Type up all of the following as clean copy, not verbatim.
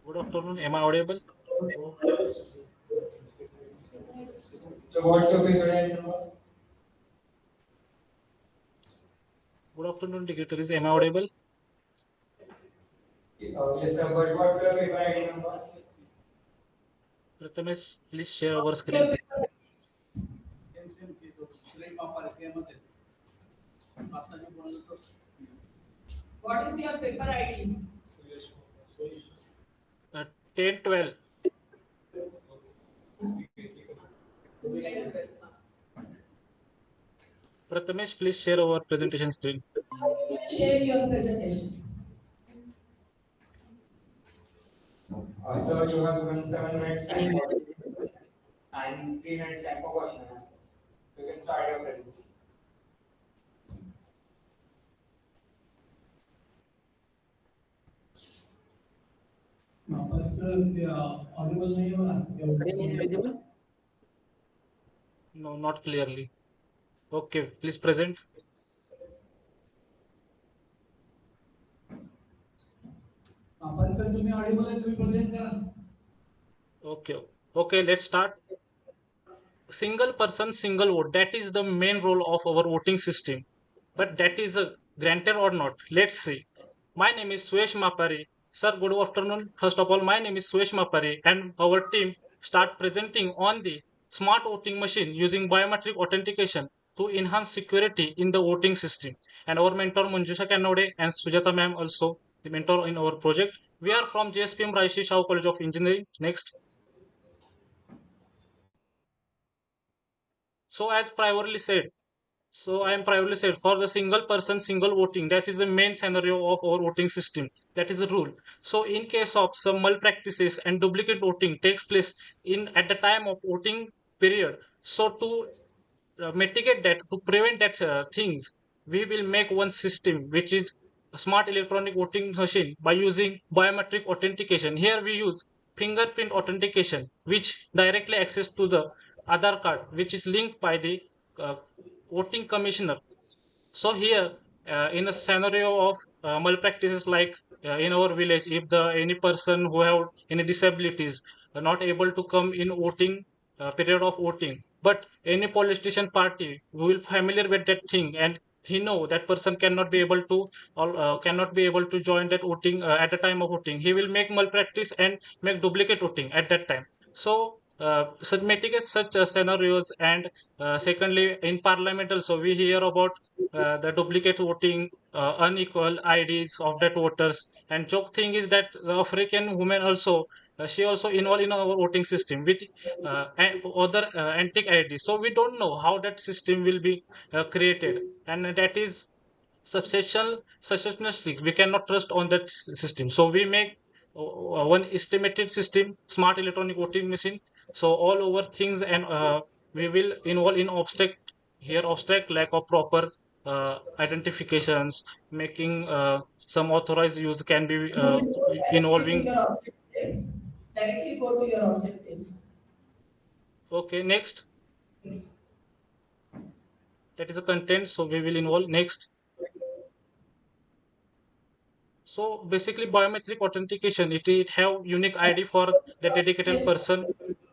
Good afternoon. Am I audible? So what's your paper ID number? Good afternoon, dignitaries. Am I audible? Yes, sir. But what's your paper ID number? Prathamesh, please share our screen. What is your paper ID? 10, 12. Prathamesh, please share our presentation screen. Share your presentation. So you have given 7 minutes time for and 3 minutes time for question and answers. You can start your presentation. Sir Audible नहीं हो रहा No, not clearly. Okay, please present. आपण sir तुम्ही Audible आहे तुम्ही present करा Okay, okay, let's start. Single person, single vote. That is the main role of our voting system. But that is granted or not? Let's see. My name is Suesh Mapari. Sir, good afternoon. First of all, my name is Suesh Mapari, and our team start presenting on the smart voting machine using biometric authentication to enhance security in the voting system. And our mentor Manjusha Kannode and Sujata ma'am also the mentor in our project. We are from JSPM Raishi Shao College of Engineering. Next. So as priorly said, So I am privately said for the single person, single voting. That is the main scenario of our voting system. That is the rule. So in case of some malpractices and duplicate voting takes place in at the time of voting period. So to mitigate that, to prevent that things, we will make one system which is a smart electronic voting machine by using biometric authentication. Here we use fingerprint authentication, which directly access to the Aadhaar card, which is linked by the uh, voting commissioner. So here, in a scenario of malpractices like in our village, if the any person who have any disabilities are not able to come in voting period of voting, but any politician party who will familiar with that thing and he know that person cannot be able to or cannot be able to join that voting at the time of voting, he will make malpractice and make duplicate voting at that time. So such mitigate such scenarios. And secondly, in parliament also we hear about the duplicate voting, unequal IDs of that voters. And joke thing is that the African woman also, she also involved in our voting system with other antique IDs. So we don't know how that system will be created, and that is successional. We cannot trust on that system. So we make one estimated system, smart electronic voting machine. So all over things, and we will involve in abstract here, abstract lack of proper identifications, making some authorized use can be directly to involving. your objective. Directly go to your objectives. Okay, next. That is a content. So we will involve next. So basically, biometric authentication, it have unique ID for the dedicated person. Next.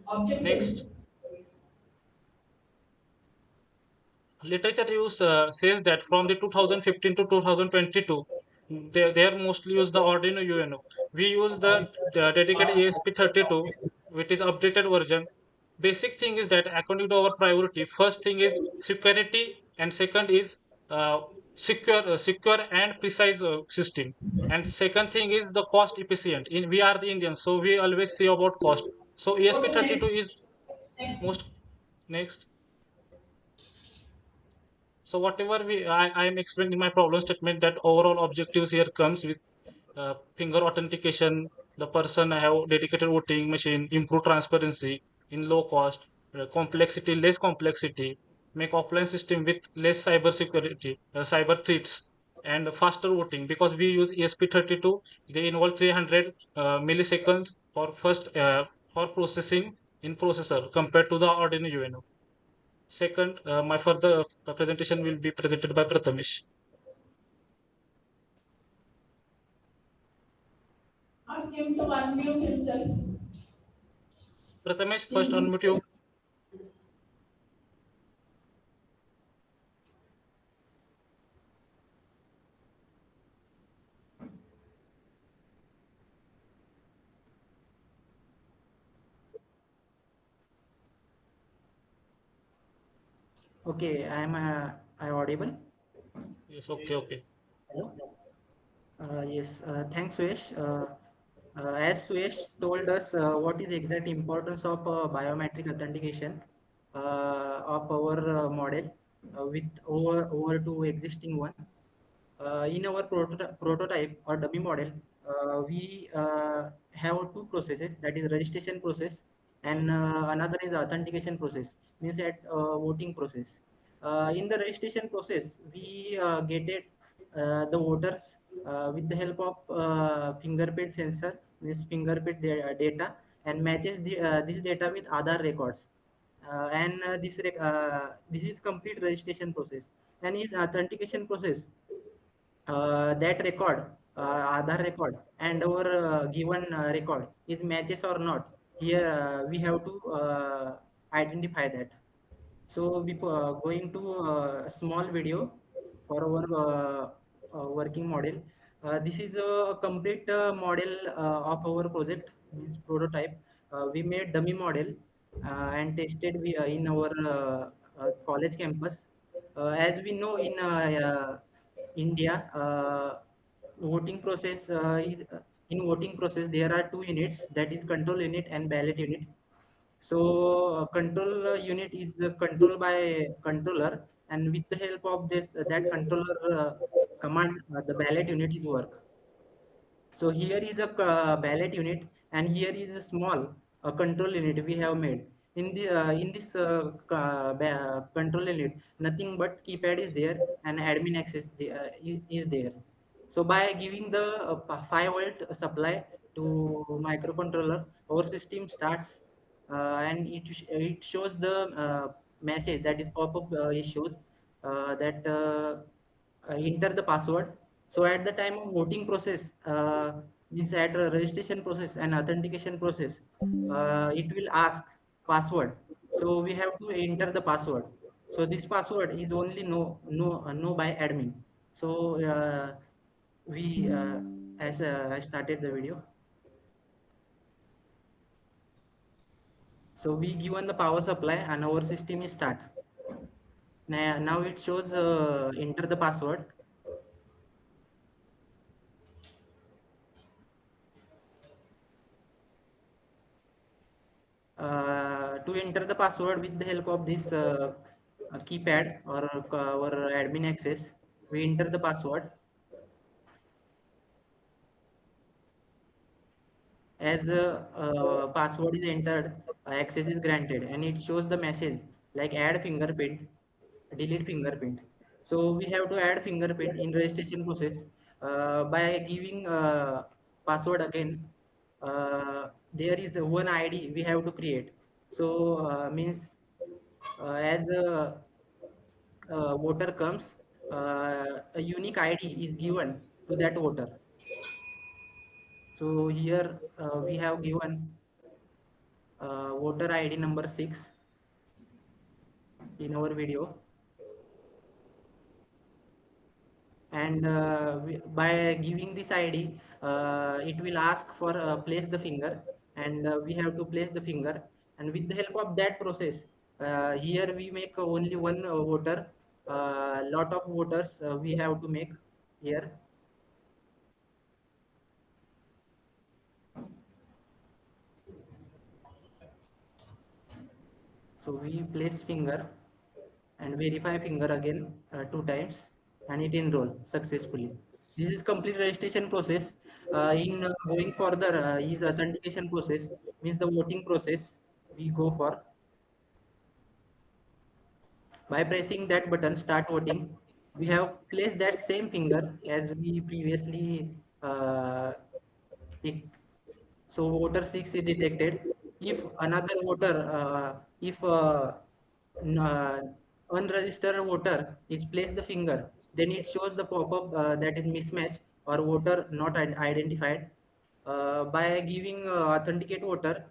Objectives. Literature use says that from the 2015 to 2022, they are mostly use the Arduino UNO. We use the dedicated ESP32, which is updated version. Basic thing is that according to our priority, first thing is security, and second is secure and precise system. And second thing is the cost efficient. In we are the Indians, so we always say about cost. So Okay, ESP32 next. is Next. most. Next. So whatever I am explaining my problem statement, that overall objectives here comes with finger authentication, the person have dedicated voting machine, improve transparency in low cost, less complexity, make offline system with less cyber security, cyber threats, and faster voting because we use ESP32. They involve 300 milliseconds for processing in processor compared to the Arduino UNO. Second, my further presentation will be presented by Prathamesh. Ask him to unmute himself. Prathamesh, He's first unmute you. Okay, I audible? Yes, okay, okay. Hello? Yes, thanks, Suyesh. As Suyesh told us, what is the exact importance of biometric authentication of our model with over two existing one. In our prototype or dummy model, we have two processes, that is registration process and another is authentication process, means at voting process. In the registration process, we get it the voters with the help of fingerprint sensor, means fingerprint data, and matches this data with other records. This is complete registration process. And in authentication process, that record, Aadhaar record, and our given record is matches or not. Here we have to identify that. So we going to a small video for our working model. This is a complete model of our project, means prototype. We made dummy model and tested in our college campus. As we know in India, voting process in voting process there are two units, that is control unit and ballot unit. So control unit is controlled by controller, and with the help of this that controller command, the ballot unit is work. So here is a ballot unit, and here is a small control unit we have made. In this control unit, nothing but keypad is there and admin access is there. So by giving the 5 volt supply to microcontroller, our system starts and it shows the message, that is pop-up. It shows that enter the password. So at the time of voting process, means at a registration process and authentication process, it will ask password. So we have to enter the password. So this password is only know by admin. So we as I started the video. So we given the power supply and our system is start. Now it shows enter the password. To enter the password with the help of this keypad or our admin access, we enter the password. As password is entered, access is granted, and it shows the message like add fingerprint, delete fingerprint. So we have to add fingerprint in registration process by giving password again. There is one ID we have to create. So means as a voter comes, a unique ID is given to that voter. So here we have given voter ID number 6 in our video, and by giving this ID, it will ask for place the finger, and we have to place the finger, and with the help of that process, here we make only one voter, lot of voters we have to make here. So we place finger and verify finger again 2 times, and it enroll successfully. This is complete registration process. In going further is authentication process, means the voting process we go for. By pressing that button start voting, we have placed that same finger as we previously picked. So voter 6 is detected. If another voter, if uh, unregistered voter is place the finger, then it shows the pop-up that is mismatch or voter not identified. By giving authenticate voter,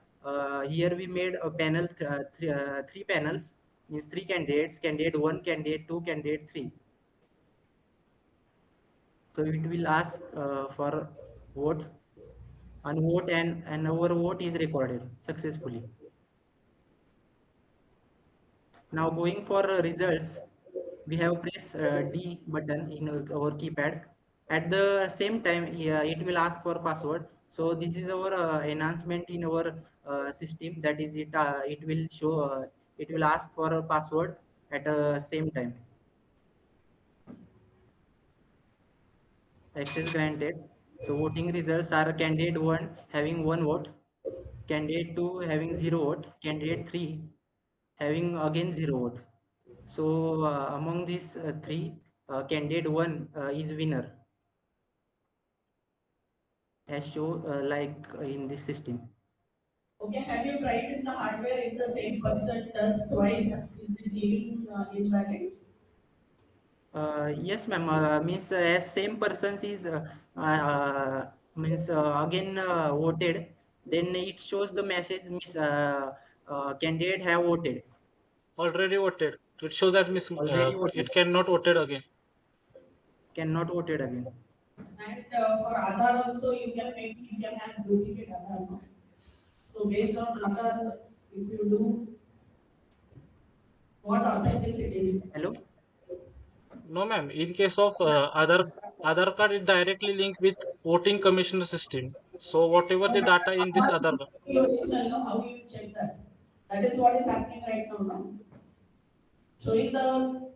here we made a panel, three panels, means three candidates, candidate one, candidate two, candidate three. So it will ask for vote, and vote, and our vote is recorded successfully. Now going for results, we have press D button in our keypad. At the same time, yeah, it will ask for password. So this is our enhancement in our system. That is it. It will show. It will ask for a password at the same time. Access granted. So voting results are candidate one having one vote, candidate two having zero vote, candidate three having again zero vote. So among these three, candidate one is winner, as show in this system. Okay, have you tried in the hardware if the same person does twice? Is it giving invalid? Yes, ma'am. Means as same persons is means again voted, then it shows the message means candidate have voted, Already voted. It shows that already voted, it cannot voted again. cannot voted again. And for Aadhaar also, you can have duplicate Aadhaar. No? So based on Aadhaar, if you do what authenticity? Hello. No, ma'am. In case of Aadhaar card, it directly linked with voting commissioner system. So whatever No, the but data in this Aadhaar Aadhaar is card, the original, no? How you check that? That is what is happening right now, no? So in the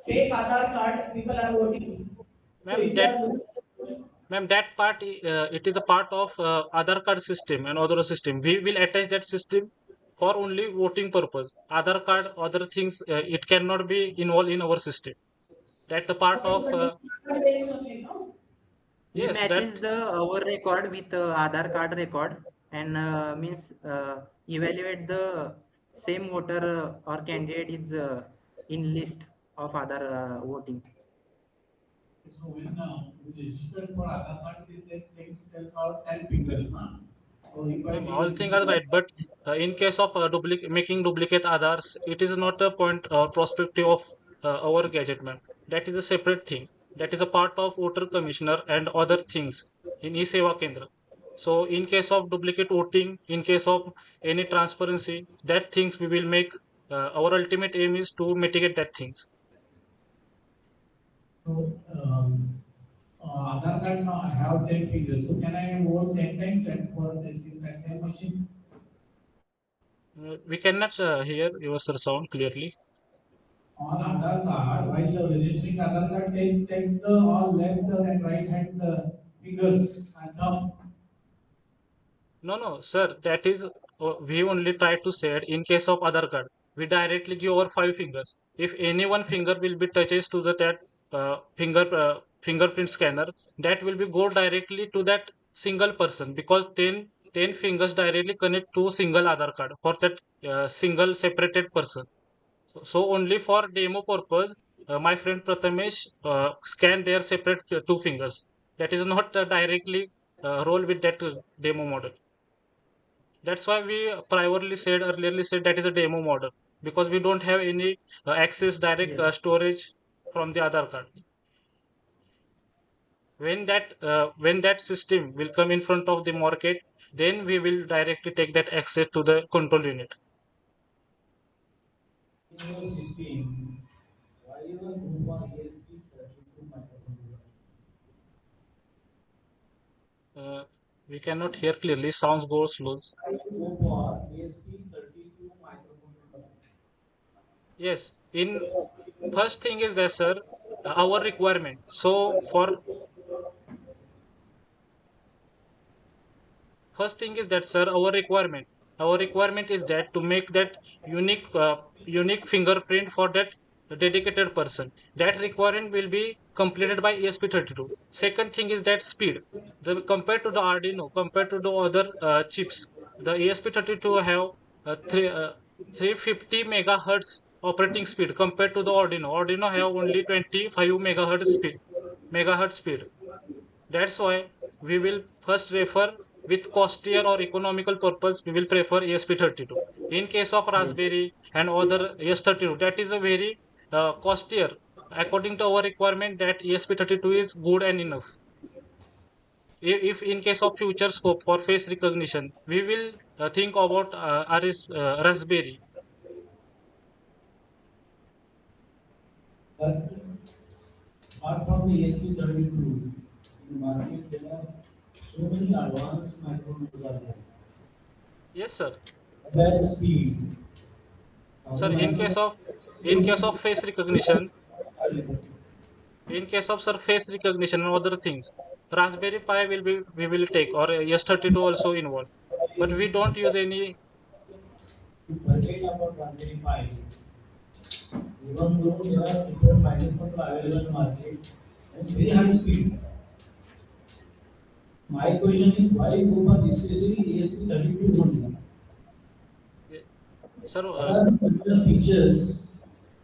fake Aadhaar card, people are voting. So ma'am, if you that are doing that part it is a part of Aadhaar card system and other system. We will attach that system for only voting purpose. Aadhaar card, other things, it cannot be involved in our system. That the part okay, of but it's Aadhaar based only, no? We yes, matches that the our record with Aadhaar card record, and means evaluate the same voter or candidate is in list of other voting. So when we registered for Aadhaar card, they takes our 10 fingers, na? So if I all things are take right. But in case of making duplicate Aadhaars, it is not a point perspective of our gadget, ma'am. That is a separate thing. That is a part of voter commissioner and other things in e-Seva Kendra. So in case of duplicate voting, in case of any transparency, that things we will make. Our ultimate aim is to mitigate that things. so Aadhaar card now I have 10 fingers. So can I vote 10 times and for same machine? We cannot hear your sir sound clearly. On Aadhaar card, while registering Aadhaar card, take the all left and right hand fingers and thumb. No, no, sir. That is, we only try to say it in case of Aadhaar card. We directly give our five fingers. If any one finger will be touches to the that fingerprint scanner, that will be go directly to that single person because ten fingers directly connect to single Aadhaar card for that single separated person. So only for demo purpose, my friend Prathamesh scan their separate two fingers. That is not directly roll with that demo model. That's why we priorly said earlierly said that is a demo model because we don't have any access direct Yes. storage from the other card. When that system will come in front of the market, then we will directly take that access to the control unit. In your system, why your group was ASP 32 microcontroller? Uh, we cannot hear clearly. Sounds go slow. Why you go for ASP 32 microcontroller? Yes. In first thing is that sir, our requirement. So for first thing is that sir our requirement is that to make that unique fingerprint for that dedicated person. That requirement will be completed by ESP32. Second thing is that speed, the compared to the Arduino, compared to the other chips, the ESP32 have 350 megahertz operating speed compared to the Arduino. Arduino have only 25 megahertz speed. That's why we will first refer with costlier or economical purpose, we will prefer ESP32. In case of Yes. Raspberry and other ES32, that is a very costlier. According to our requirement, that ESP32 is good and enough. If in case of future scope for face recognition, we will think about Raspberry. But apart from the ESP32, in the market there are so many advanced microcontrollers are there. Yes, sir. That speed, Sir, our microcontroller face recognition, in case of surface recognition and other things, Raspberry Pi will be we will take or S32 also involved. But we don't use any. to forget about Raspberry Pi, even though there are different microcontrollers available in the market and very high speed. My question is why go for especially ESP32 only? eh, Sir, What are the similar features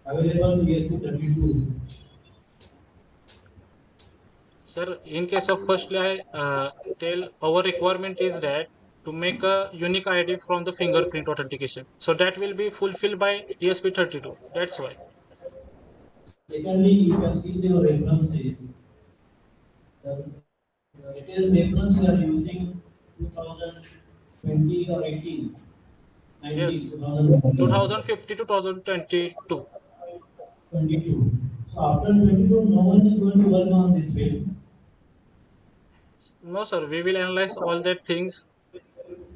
available in ESP32? sir, in case of firstly, I tell our requirement is that to make a unique ID from the fingerprint authentication. So that will be fulfilled by ESP32. That's why. Secondly, you can see the references. The latest reference we are using 2020 or 18, 19, Yes, 2019, 2050 to 2022. 22. So after 22, no one is going to work on this field. No, sir, we will analyze all that things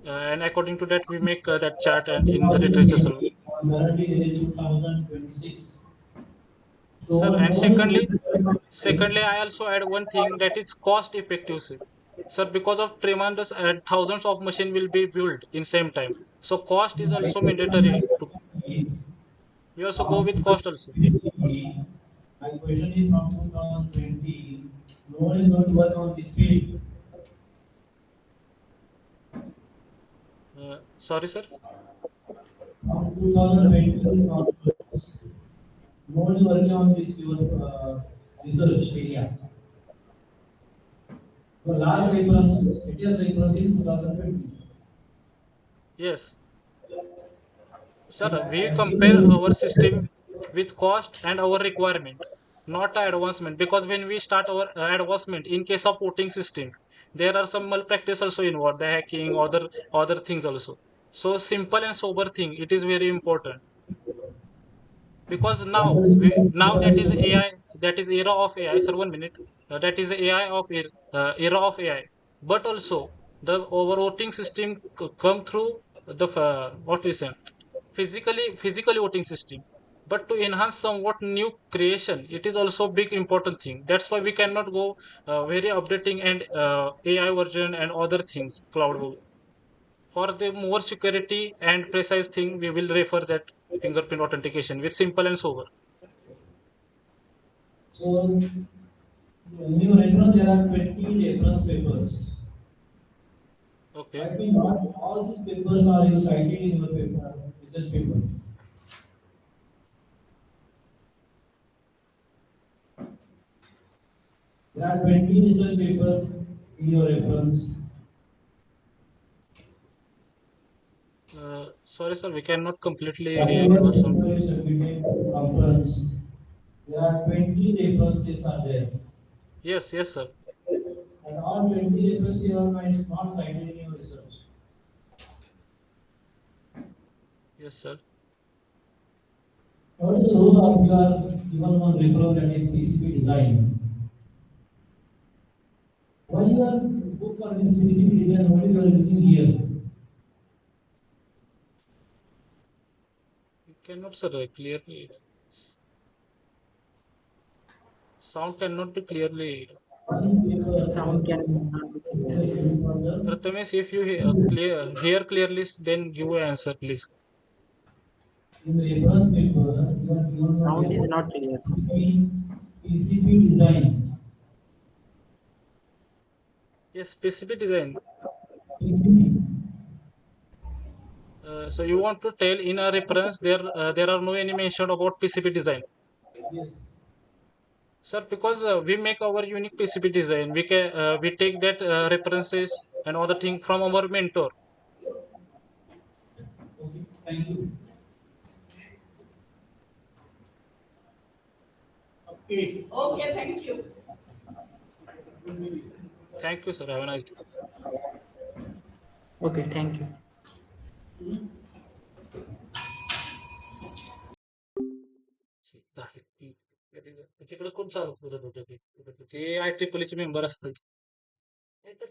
and according to that we make that chart and in the literature, sir. 2020, currently there is 2026. Sir, So and no one is going to work on this. secondly, I also add one thing that is cost effective, sir. Sir, because of tremendous thousands of machine will be built in same time. So cost is My also question mandatory to is we also go from with cost also. 2020, my question is from 2020, no one is going to work on this field. Sorry, sir. From 2020 onwards, no one is working on this your research area. The last Yes, reference, latest reference is 2020. yes. I, Sir, I we have seen compare our system the with cost and our requirement, not advancement. Because when we start our advancement, in case of voting system, there are some malpractice also involved, the hacking, other things also. So simple and sober thing, it is very important because now that is AI, that is era of AI. Sir, 1 minute. That is AI of era of AI. But also the our voting system come through the what we say physically voting system. But to enhance somewhat new creation, it is also big important thing. That's why we cannot go very updating and AI version and other things cloud. For the more security and precise thing, we will refer that fingerprint authentication with simple and sober. so in your reference there are 20 reference papers. Okay. I mean not all these papers are you cited in your paper, research paper. There are 20 research papers in your reference. Sorry, sir, we cannot completely hear Whatever you or paper something. you submitted to conference, there are 20 references are there. Yes, yes, sir. And all 20 references are not cited in your research. Yes, sir. What is the role of your given one reference that is PCB design? Why you are good for this PCB design? What you are using here? We cannot, sir, clearly. Sound cannot be clearly. One paper that Sound is can not be clear. basically used for the Prathamesh, if you hear clearly, then give an answer, please. in the reference paper you are given one Sound is reference not clear. PCB design. Yes, specific design. PCB. So you want to tell in a reference there are no any mention about PCB design. Yes. Sir, because we make our unique PCB design, we take that references and other thing from our mentor. Okay. Thank you. Okay. Okay, thank you. Thank you, sir. Have a nice day. Okay, thank you. तिकडे कोण चालू करत होते ते IEEE चे member असतात.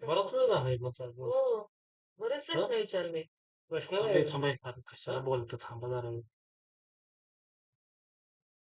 बराच वेळ झाला आहे मग चालू. हो बरेच प्रश्न विचारले प्रश्न थांबा कशाला बोलतो थांबा जरा.